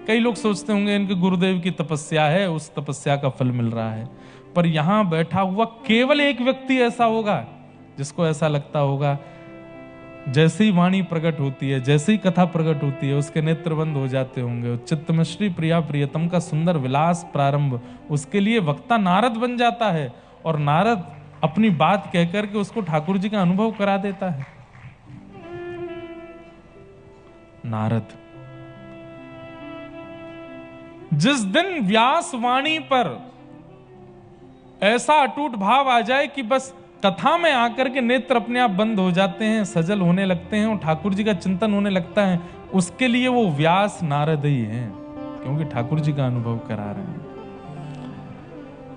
कई लोग सोचते होंगे इनके गुरुदेव की तपस्या है, उस तपस्या का फल मिल रहा है, पर यहां बैठा हुआ केवल एक व्यक्ति ऐसा होगा जिसको ऐसा लगता होगा जैसे ही वाणी प्रकट होती है, जैसे ही कथा प्रकट होती है, उसके नेत्र बंद हो जाते होंगे। चित्त में श्री प्रिया प्रियतम का सुंदर विलास प्रारंभ, उसके लिए वक्ता नारद बन जाता है और नारद अपनी बात कहकर के उसको ठाकुर जी का अनुभव करा देता है। नारद जिस दिन व्यास वाणी पर ऐसा अटूट भाव आ जाए कि बस कथा में आकर के नेत्र अपने आप बंद हो जाते हैं, सजल होने लगते हैं और ठाकुर जी का चिंतन होने लगता है, उसके लिए वो व्यास नारद ही हैं, क्योंकि ठाकुर जी का अनुभव करा रहे हैं।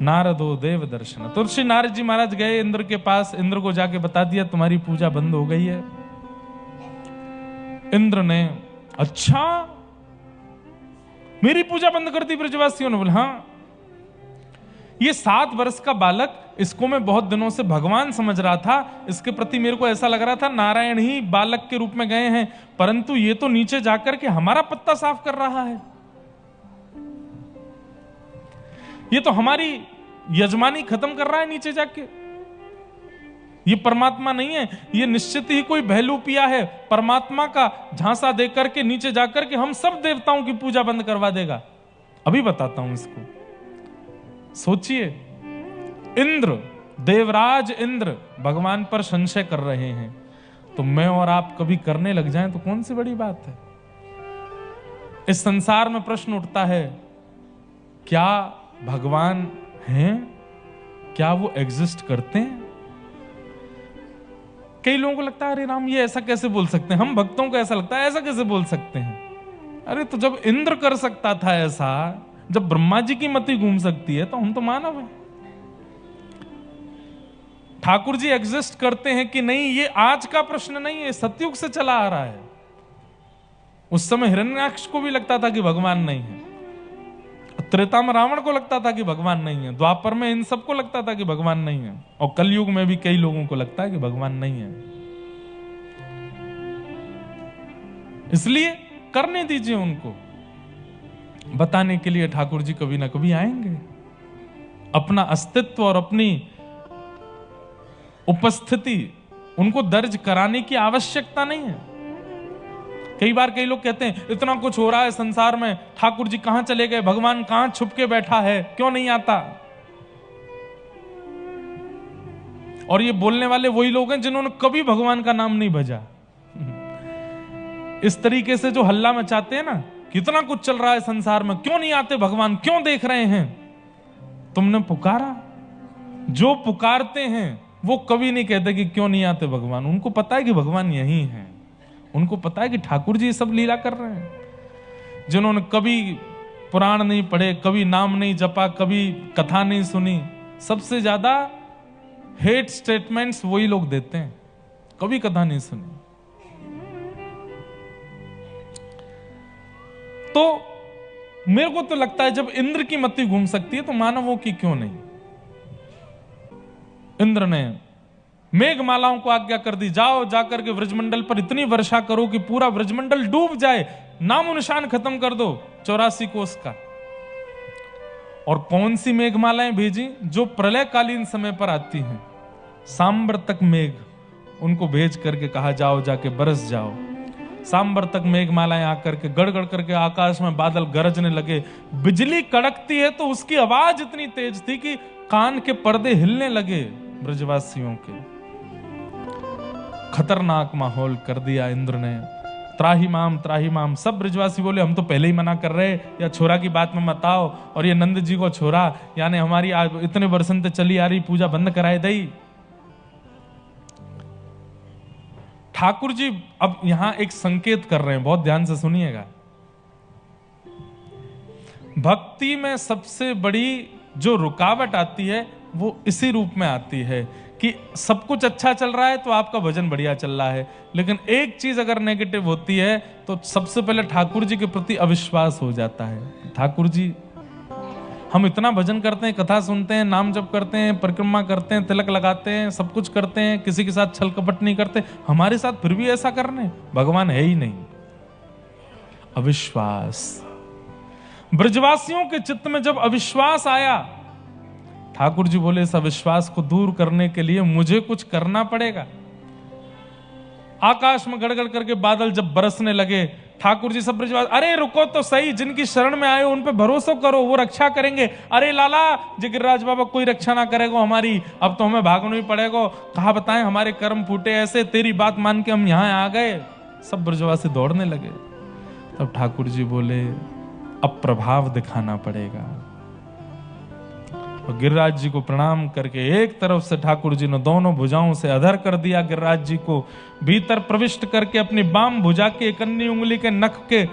नारदो देव दर्शन। तो श्री नारद जी महाराज गए इंद्र के पास, इंद्र को जाके बता दिया तुम्हारी पूजा बंद हो गई है। इंद्र ने अच्छा मेरी पूजा बंद कर दी ब्रजवासियों ने? बोले हाँ, ये 7 वर्ष का बालक, इसको मैं बहुत दिनों से भगवान समझ रहा था, इसके प्रति मेरे को ऐसा लग रहा था नारायण ही बालक के रूप में गए हैं, परंतु ये तो नीचे जाकर के हमारा पत्ता साफ कर रहा है, ये तो हमारी यजमानी खत्म कर रहा है नीचे जाके। ये परमात्मा नहीं है, ये निश्चित ही कोई बहलूपिया है, परमात्मा का झांसा देकर के नीचे जाकर के हम सब देवताओं की पूजा बंद करवा देगा। अभी बताता हूं इसको, सोचिए। इंद्र, देवराज इंद्र भगवान पर संशय कर रहे हैं, तो मैं और आप कभी करने लग जाएं तो कौन सी बड़ी बात है। इस संसार में प्रश्न उठता है, क्या भगवान हैं? क्या वो एग्जिस्ट करते हैं? कई लोगों को लगता है अरे राम ये ऐसा कैसे बोल सकते हैं, हम भक्तों को ऐसा लगता है ऐसा कैसे बोल सकते हैं। अरे तो जब इंद्र कर सकता था ऐसा, जब ब्रह्मा जी की मति घूम सकती है, तो हम तो मानव हैं। ठाकुर जी एग्जिस्ट करते हैं कि नहीं, ये आज का प्रश्न नहीं है, सतयुग से चला आ रहा है। उस समय हिरण्याक्ष को भी लगता था कि भगवान नहीं है, त्रेता में रावण को लगता था कि भगवान नहीं है, द्वापर में इन सबको लगता था कि भगवान नहीं है, और कलयुग में भी कई लोगों को लगता है कि भगवान नहीं है। इसलिए करने दीजिए उनको, बताने के लिए ठाकुर जी कभी ना कभी आएंगे। अपना अस्तित्व और अपनी उपस्थिति उनको दर्ज कराने की आवश्यकता नहीं है। कई बार कई लोग कहते हैं इतना कुछ हो रहा है संसार में, ठाकुर जी कहां चले गए, भगवान कहां छुप के बैठा है, क्यों नहीं आता। और ये बोलने वाले वही लोग हैं जिन्होंने कभी भगवान का नाम नहीं भजा। इस तरीके से जो हल्ला मचाते हैं ना, कितना कुछ चल रहा है संसार में, क्यों नहीं आते भगवान, क्यों देख रहे हैं। तुमने पुकारा, जो पुकारते हैं वो कभी नहीं कहते कि क्यों नहीं आते भगवान। उनको पता है कि भगवान यही है, उनको पता है कि ठाकुर जी सब लीला कर रहे हैं। जिन्होंने कभी पुराण नहीं पढ़े, कभी नाम नहीं जपा, कभी कथा नहीं सुनी, सबसे ज्यादा हेट स्टेटमेंट्स वही लोग देते हैं, कभी कथा नहीं सुनी। तो मेरे को तो लगता है जब इंद्र की मति घूम सकती है तो मानवों की क्यों नहीं। इंद्र ने मेघमालाओं को आज्ञा कर दी, जाओ जाकर के ब्रजमंडल पर इतनी वर्षा करो कि पूरा ब्रजमंडल डूब जाए, नामो निशान खत्म कर दो 84 कोस का। और कौन सी मेघमालाएं भेजी? जो प्रलयकालीन समय पर आती हैं, सांबर तक मेघ, उनको भेज करके कहा जाओ जाके बरस जाओ। सांबर तक मेघमालाएं आकर के गड़गड़ करके आकाश में बादल गरजने लगे, बिजली कड़कती है तो उसकी आवाज इतनी तेज थी कि कान के पर्दे हिलने लगे ब्रजवासियों के। खतरनाक माहौल कर दिया इंद्र ने। त्राही माम, सब ब्रजवासी बोले हम तो पहले ही मना कर रहे, या छोरा की बात में मत आओ, और ये नंद जी को छोरा यानी हमारी इतने वर्षों से चली आ रही पूजा बंद कराए दई। ठाकुर जी अब यहां एक संकेत कर रहे हैं, बहुत ध्यान से सुनिएगा। भक्ति में सबसे बड़ी जो रुकावट आती है वो इसी रूप में आती है कि सब कुछ अच्छा चल रहा है तो आपका भजन बढ़िया चल रहा है, लेकिन एक चीज अगर नेगेटिव होती है तो सबसे पहले ठाकुर जी के प्रति अविश्वास हो जाता है। ठाकुर जी, हम इतना भजन करते हैं, कथा सुनते हैं, नाम जप करते हैं, परिक्रमा करते हैं, तिलक लगाते हैं, सब कुछ करते हैं, किसी के साथ छल कपट नहीं करते, हमारे साथ फिर भी ऐसा करने, भगवान है ही नहीं। अविश्वास। ब्रजवासियों के चित्त में जब अविश्वास आया, ठाकुर जी बोले इस अविश्वास को दूर करने के लिए मुझे कुछ करना पड़ेगा। आकाश में गड़गड़ करके बादल जब बरसने लगे, ठाकुर जी सब ब्रजवासी, अरे रुको तो सही, जिनकी शरण में आए उन पे भरोसा करो, वो रक्षा करेंगे। अरे लाला जी गिरिराज बाबा कोई रक्षा ना करेगा हमारी, अब तो हमें भागना ही पड़ेगा, कहा बताएं हमारे कर्म फूटे ऐसे, तेरी बात मान के हम यहाँ आ गए। सब ब्रजवासी दौड़ने लगे। तब ठाकुर जी बोले अब प्रभाव दिखाना पड़ेगा। और गिरिराज जी को प्रणाम करके एक तरफ से ठाकुर जी ने दोनों भुजाओं से अधर कर दिया, गिरिराज जी को भीतर प्रविष्ट करके अपनी बाम भुजा के कन्नी उंगली के नख के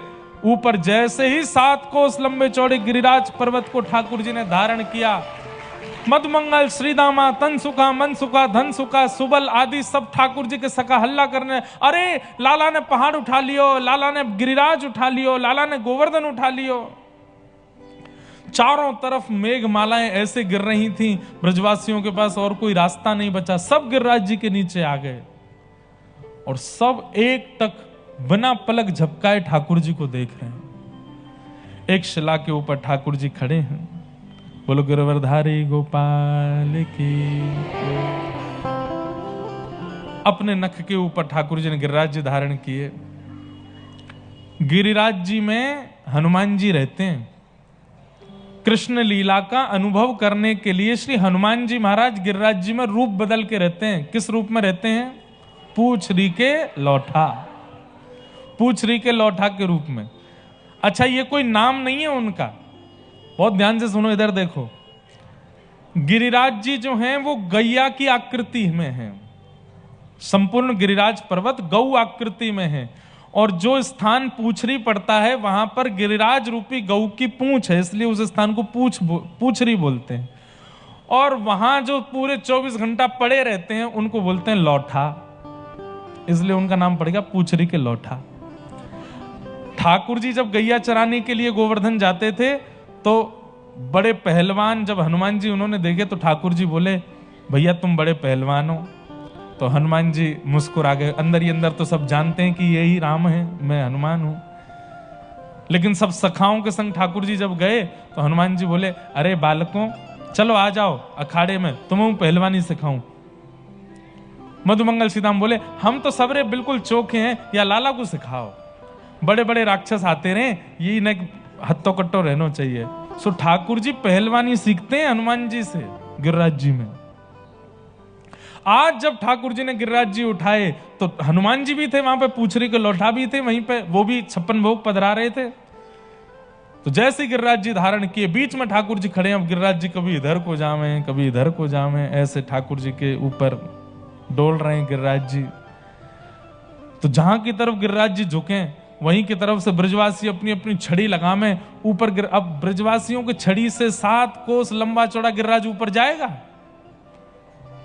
ऊपर जैसे ही 7 कोस लंबे चौड़े गिरिराज पर्वत को ठाकुर जी ने धारण किया, मधुमंगल, श्रीदामा, तनसुखा, मनसुखा, धनसुखा, सुबल आदि सब ठाकुर जी के सका हल्ला करने, अरे लाला ने पहाड़ उठा लियो, लाला ने गिरिराज उठा लियो, लाला ने गोवर्धन उठा लियो। चारों तरफ मेघमालाएं ऐसे गिर रही थीं, ब्रजवासियों के पास और कोई रास्ता नहीं बचा, सब गिरिराज जी के नीचे आ गए और सब एक टक बिना पलक झपकाए ठाकुर जी को देख रहे हैं। एक शिला के ऊपर ठाकुर जी खड़े हैं, बोलो गिरवरधारी गोपाल की। अपने नख के ऊपर ठाकुर जी ने गिरिराज जी धारण किए। गिरिराज जी में हनुमान जी रहते हैं। कृष्ण लीला का अनुभव करने के लिए श्री हनुमान जी महाराज गिरिराज जी में रूप बदल के रहते हैं। किस रूप में रहते हैं? पूछरी के लौठा, पूछरी के लौठा के रूप में। अच्छा, ये कोई नाम नहीं है उनका, बहुत ध्यान से सुनो, इधर देखो। गिरिराज जी जो हैं वो गैया की आकृति में हैं। संपूर्ण गिरिराज पर्वत गौ आकृति में है और जो स्थान पूछरी पड़ता है वहां पर गिरिराज रूपी गौ की पूंछ है, इसलिए उस स्थान को पूछरी बोलते हैं। और वहां जो पूरे 24 घंटा पड़े रहते हैं उनको बोलते हैं लौठा, इसलिए उनका नाम पड़ गया पूछरी के लौठा। ठाकुर जी जब गैया चराने के लिए गोवर्धन जाते थे तो बड़े पहलवान जब हनुमान जी उन्होंने देखे तो ठाकुर जी बोले भैया तुम बड़े पहलवान हो। तो हनुमान जी मुस्कुरा गए। अंदर ही अंदर तो सब जानते हैं कि यही राम है, मैं हनुमान हूं। लेकिन सब सखाओं के संग ठाकुर जी जब गए तो हनुमान जी बोले अरे बालकों चलो आ जाओ अखाड़े में, तुम्हें पहलवानी सिखाऊं। मधुमंगल सीताम बोले हम तो सबरे बिल्कुल चोखे हैं, या लाला को सिखाओ। बड़े बड़े राक्षस आते रहे, ये न हत्तो कट्टो रहना चाहिए। सो ठाकुर जी पहलवानी सीखते हैं हनुमान जी से गिरिराज जी में। आज जब ठाकुर जी ने गिरिराज जी उठाए तो हनुमान जी भी थे वहां पे, पूछरी के लौठा भी थे वहीं पे, वो भी 56 भोग पधरा रहे थे। तो जैसे गिरिराज जी धारण किए, बीच में ठाकुर जी खड़े हैं। अब गिरिराज जी कभी इधर को जावे कभी इधर को जावे, ऐसे ठाकुर जी के ऊपर डोल रहे हैं गिरिराज जी। तो जहां की तरफ गिरिराज जी झुके वहीं की तरफ से ब्रजवासी अपनी अपनी छड़ी लगावे ऊपर। अब ब्रजवासियों की छड़ी से 7 कोस लंबा चौड़ा गिरिराज ऊपर जाएगा।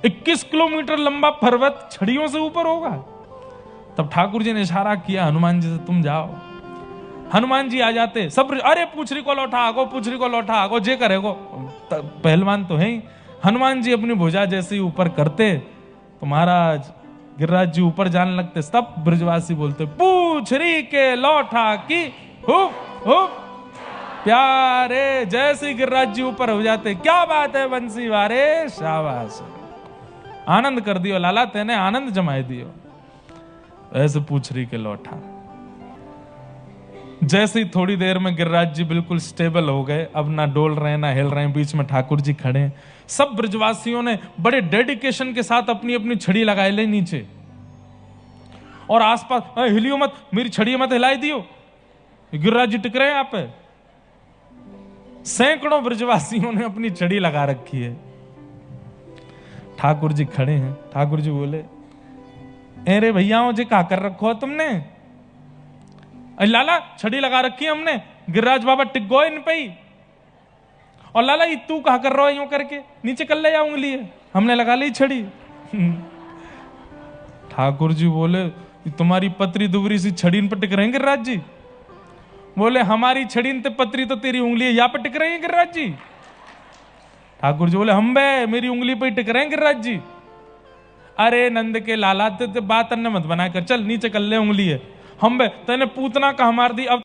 21 किलोमीटर लंबा पर्वत छड़ियों से ऊपर होगा। तब ठाकुर जी ने इशारा किया हनुमान जी से, तुम जाओ। हनुमान जी आ जाते, सब अरे पूछरी को लौटा आगो, पूछरी को लौटा आगो, जे करेगो, पहलवान तो है ही। हनुमान जी अपनी भुजा जैसे ही ऊपर करते तो महाराज गिरिराज जी ऊपर जाने लगते। सब ब्रजवासी बोलते पूछरी के लौठा की हुप हुप प्यारे। जैसे ही गिरिराज जी ऊपर हो जाते, क्या बात है बंसी वारे, शाबाश, आनंद कर दियो लाला, तेने आनंद जमाए दियो। ऐसे पूछरी के लौठा। जैसे ही थोड़ी देर में गिरिराज जी बिल्कुल स्टेबल हो गए, अब ना डोल रहे ना हिल रहे, बीच में ठाकुर जी खड़े। सब ब्रजवासियों ने बड़े डेडिकेशन के साथ अपनी अपनी छड़ी लगाई ले नीचे, और आसपास हिलियो मत, मेरी छड़ी मत हिलाई दियो, गिरिराज जी टिक रहे हैं यहाँ पे। सैकड़ों ब्रजवासियों ने अपनी छड़ी लगा रखी है। ठाकुर जी खड़े हैं। ठाकुर जी बोले अरे भैया जी क्या कर रखो तुमने? लाला छड़ी लगा रखी है हमने, गिरिराज बाबा टिक गो इन पे ही। और लाला ये तू कहा कर रहा है यूं करके, नीचे कर ले उंगली है, हमने लगा ली छड़ी। ठाकुर जी बोले तुम्हारी पतरी दुबरी सी छड़ी पर टिक रहे हैं गिरिराज जी? बोले हमारी छड़ी ते पतरी तो तेरी उंगली है, यहाँ पे टिक रही है गिरिराज जी। ठाकुर जी बोले हम बे मेरी उंगली पे टिक रहे हैं गिरिराज जी। अरे नंद के लाला ते बात अन्य मत बना कर, चल नीचे कर ले उंगली है। हम बे तेने पूतना कहा मार दी, अब